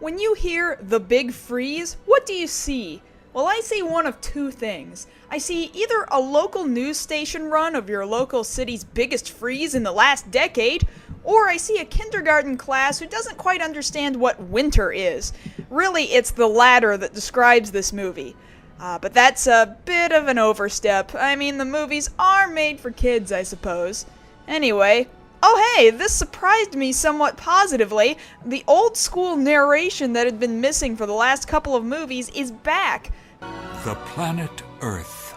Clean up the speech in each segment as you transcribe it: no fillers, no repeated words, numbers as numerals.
When you hear the big freeze, what do you see? Well, I see one of two things. I see either a local news station run of your local city's biggest freeze in the last decade, or I see a kindergarten class who doesn't quite understand what winter is. Really, it's the latter that describes this movie. But that's a bit of an overstep. I mean, the movies are made for kids, I suppose. Anyway, oh hey, this surprised me somewhat positively. The old school narration that had been missing for the last couple of movies is back. The planet Earth,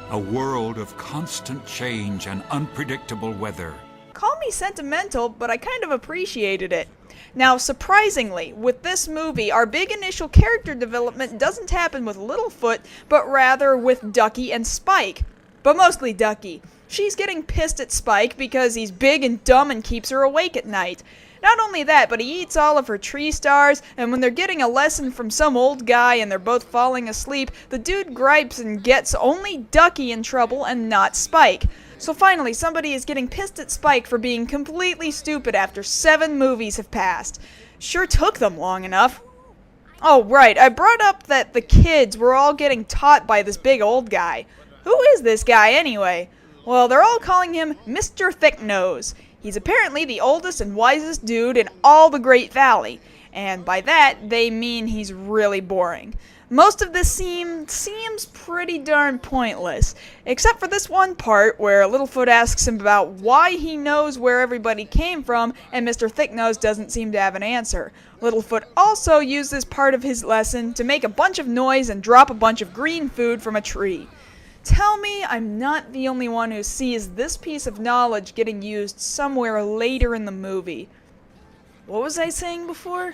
a world of constant change and unpredictable weather. Call me sentimental, but I kind of appreciated it. Now, surprisingly, with this movie, our big initial character development doesn't happen with Littlefoot, but rather with Ducky and Spike. But mostly Ducky. She's getting pissed at Spike because he's big and dumb and keeps her awake at night. Not only that, but he eats all of her tree stars, and when they're getting a lesson from some old guy and they're both falling asleep, the dude gripes and gets only Ducky in trouble and not Spike. So finally, somebody is getting pissed at Spike for being completely stupid after 7 movies have passed. Sure took them long enough. Oh, right, I brought up that the kids were all getting taught by this big old guy. Who is this guy, anyway? Well, they're all calling him Mr. Thicknose. He's apparently the oldest and wisest dude in all the Great Valley. And by that, they mean he's really boring. Most of this seems pretty darn pointless, except for this one part where Littlefoot asks him about why he knows where everybody came from, and Mr. Thicknose doesn't seem to have an answer. Littlefoot also used this part of his lesson to make a bunch of noise and drop a bunch of green food from a tree. Tell me I'm not the only one who sees this piece of knowledge getting used somewhere later in the movie. What was I saying before?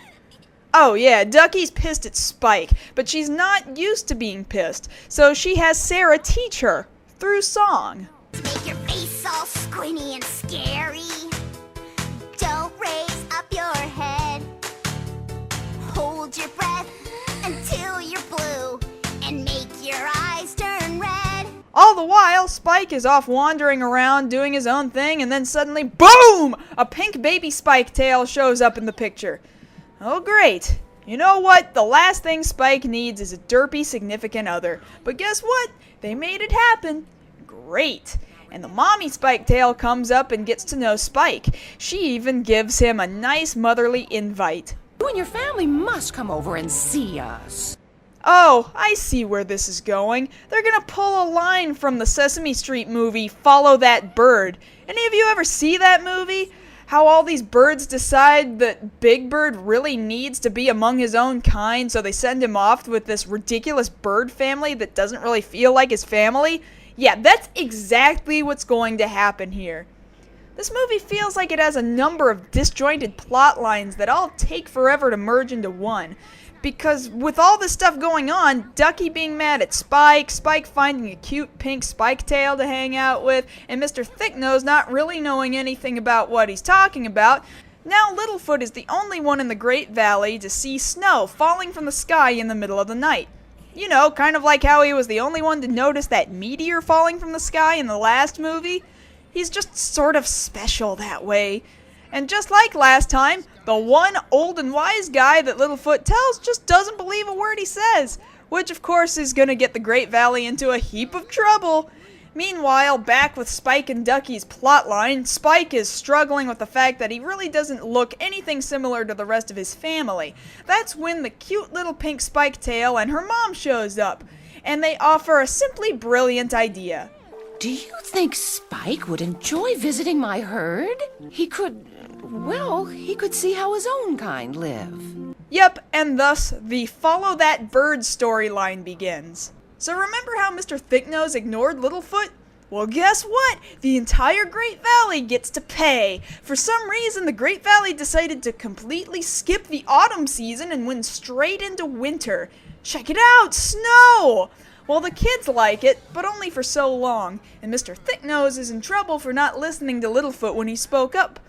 Oh yeah, Ducky's pissed at Spike, but she's not used to being pissed, so she has Sarah teach her, through song. Make your face all squinty and scary. Don't raise up your head. Hold your breath until you're blue, and make your eyes turn red. All the while, Spike is off wandering around doing his own thing, and then suddenly, BOOM! A pink baby Spike tail shows up in the picture. Oh great. You know what? The last thing Spike needs is a derpy significant other. But guess what? They made it happen. Great. And the mommy Spike tail comes up and gets to know Spike. She even gives him a nice motherly invite. You and your family must come over and see us. Oh, I see where this is going. They're gonna pull a line from the Sesame Street movie, Follow That Bird. Any of you ever see that movie? How all these birds decide that Big Bird really needs to be among his own kind, so they send him off with this ridiculous bird family that doesn't really feel like his family? Yeah, that's exactly what's going to happen here. This movie feels like it has a number of disjointed plot lines that all take forever to merge into one. Because with all this stuff going on, Ducky being mad at Spike, Spike finding a cute pink Spike tail to hang out with, and Mr. Thicknose not really knowing anything about what he's talking about, now Littlefoot is the only one in the Great Valley to see snow falling from the sky in the middle of the night. You know, kind of like how he was the only one to notice that meteor falling from the sky in the last movie. He's just sort of special that way. And just like last time, the one old and wise guy that Littlefoot tells just doesn't believe a word he says, which of course is gonna get the Great Valley into a heap of trouble. Meanwhile, back with Spike and Ducky's plotline, Spike is struggling with the fact that he really doesn't look anything similar to the rest of his family. That's when the cute little pink Spike tail and her mom shows up, and they offer a simply brilliant idea. Do you think Spike would enjoy visiting my herd? He could see how his own kind live. Yep, and thus the Follow That Bird storyline begins. So remember how Mr. Thicknose ignored Littlefoot? Well, guess what? The entire Great Valley gets to pay. For some reason, the Great Valley decided to completely skip the autumn season and went straight into winter. Check it out, snow! Well, the kids like it, but only for so long, and Mr. Thicknose is in trouble for not listening to Littlefoot when he spoke up.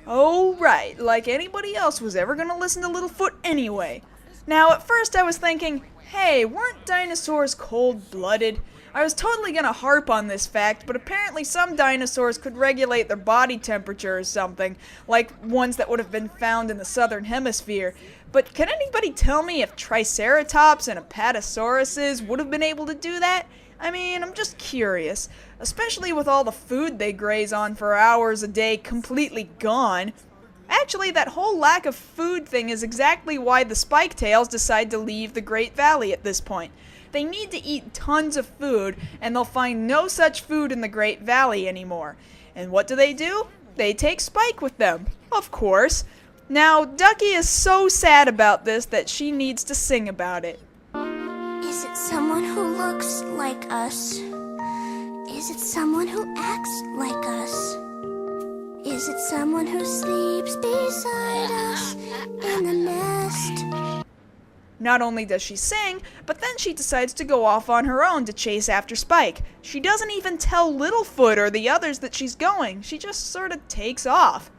Oh, right, like anybody else was ever gonna listen to Littlefoot anyway. Now, at first I was thinking, hey, weren't dinosaurs cold-blooded? I was totally gonna harp on this fact, but apparently some dinosaurs could regulate their body temperature or something, like ones that would have been found in the southern hemisphere. But can anybody tell me if Triceratops and Apatosauruses would have been able to do that? I mean, I'm just curious, especially with all the food they graze on for hours a day completely gone. Actually, that whole lack of food thing is exactly why the spike-tails decide to leave the Great Valley at this point. They need to eat tons of food, and they'll find no such food in the Great Valley anymore. And what do? They take Spike with them, of course. Now, Ducky is so sad about this that she needs to sing about it. Is it someone who looks like us? Is it someone who acts like us? Is it someone who sleeps beside us in the nest? Not only does she sing, but then she decides to go off on her own to chase after Spike. She doesn't even tell Littlefoot or the others that she's going. She just sort of takes off.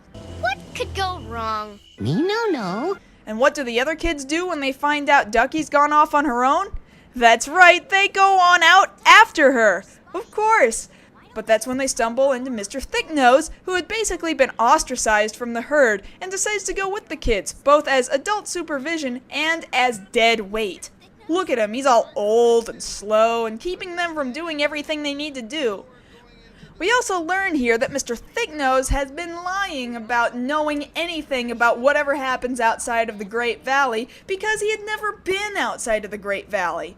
What could go wrong? Me no. And what do the other kids do when they find out Ducky's gone off on her own? That's right, they go on out after her. Of course. But that's when they stumble into Mr. Thicknose, who had basically been ostracized from the herd and decides to go with the kids, both as adult supervision and as dead weight. Look at him, he's all old and slow and keeping them from doing everything they need to do. We also learn here that Mr. Thicknose has been lying about knowing anything about whatever happens outside of the Great Valley because he had never been outside of the Great Valley.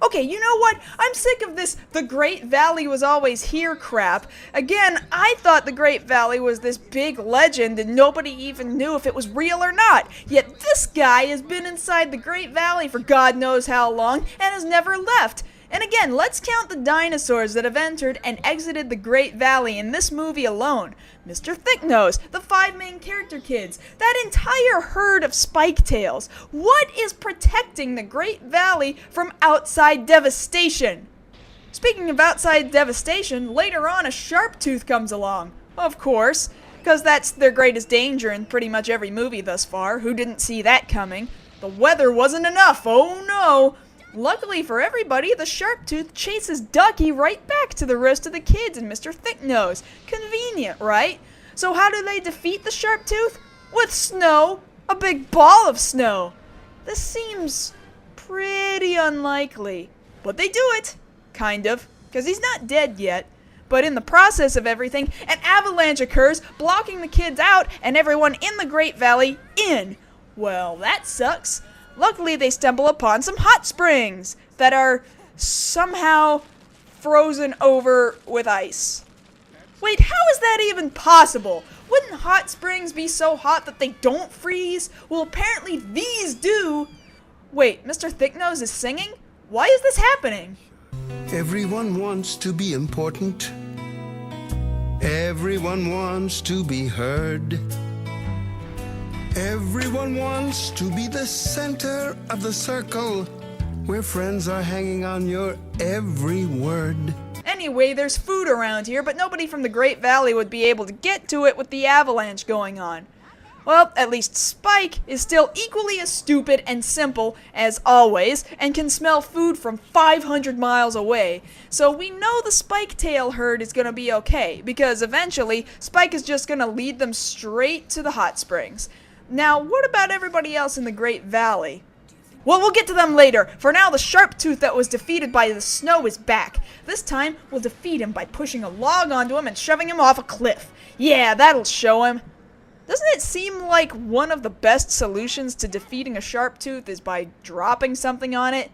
Okay, you know what? I'm sick of this "the Great Valley was always here" crap. Again, I thought the Great Valley was this big legend and nobody even knew if it was real or not. Yet this guy has been inside the Great Valley for God knows how long and has never left. And again, let's count the dinosaurs that have entered and exited the Great Valley in this movie alone. Mr. Thicknose, the 5 main character kids, that entire herd of spike-tails. What is protecting the Great Valley from outside devastation? Speaking of outside devastation, later on a Sharptooth comes along. Of course, because that's their greatest danger in pretty much every movie thus far. Who didn't see that coming? The weather wasn't enough, oh no! Luckily for everybody, the Sharptooth chases Ducky right back to the rest of the kids and Mr. Thicknose. Convenient, right? So how do they defeat the Sharptooth? With snow. A big ball of snow. This seems pretty unlikely. But they do it. Kind of. Because he's not dead yet. But in the process of everything, an avalanche occurs, blocking the kids out and everyone in the Great Valley in. Well, that sucks. Luckily, they stumble upon some hot springs that are somehow frozen over with ice. Wait, how is that even possible? Wouldn't hot springs be so hot that they don't freeze? Well, apparently these do. Wait, Mr. Thicknose is singing? Why is this happening? Everyone wants to be important. Everyone wants to be heard. Everyone wants to be the center of the circle, where friends are hanging on your every word. Anyway, there's food around here, but nobody from the Great Valley would be able to get to it with the avalanche going on. Well, at least Spike is still equally as stupid and simple as always, and can smell food from 500 miles away. So we know the Spike-tail herd is gonna be okay, because eventually, Spike is just gonna lead them straight to the hot springs. Now, what about everybody else in the Great Valley? Well, we'll get to them later. For now, the Sharptooth that was defeated by the snow is back. This time, we'll defeat him by pushing a log onto him and shoving him off a cliff. Yeah, that'll show him. Doesn't it seem like one of the best solutions to defeating a Sharptooth is by dropping something on it?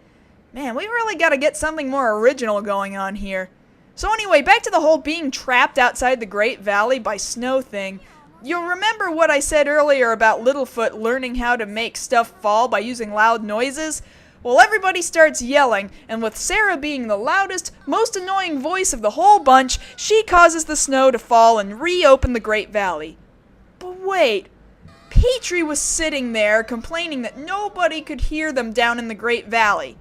Man, we really gotta get something more original going on here. So anyway, back to the whole being trapped outside the Great Valley by snow thing. You'll remember what I said earlier about Littlefoot learning how to make stuff fall by using loud noises? Well, everybody starts yelling, and with Sarah being the loudest, most annoying voice of the whole bunch, she causes the snow to fall and reopen the Great Valley. But wait, Petrie was sitting there complaining that nobody could hear them down in the Great Valley.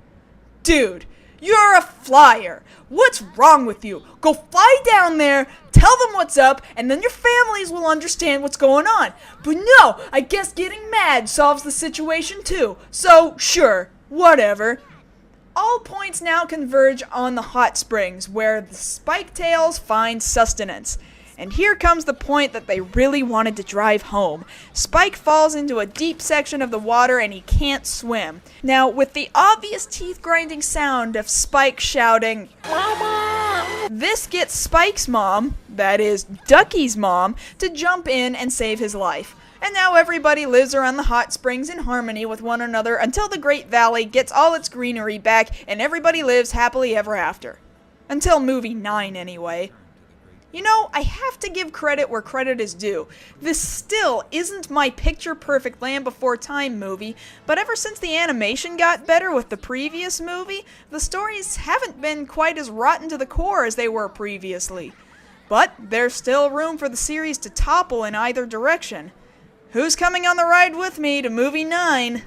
Dude, you're a flyer. What's wrong with you? Go fly down there, tell them what's up, and then your families will understand what's going on. But no, I guess getting mad solves the situation too. So, sure, whatever. All points now converge on the hot springs, where the Spike-tails find sustenance. And here comes the point that they really wanted to drive home. Spike falls into a deep section of the water and he can't swim. Now, with the obvious teeth-grinding sound of Spike shouting, "Mama!" This gets Spike's mom, that is, Ducky's mom, to jump in and save his life. And now everybody lives around the hot springs in harmony with one another until the Great Valley gets all its greenery back and everybody lives happily ever after. Until movie 9, anyway. You know, I have to give credit where credit is due. This still isn't my picture-perfect Land Before Time movie, but ever since the animation got better with the previous movie, the stories haven't been quite as rotten to the core as they were previously. But there's still room for the series to topple in either direction. Who's coming on the ride with me to movie 9?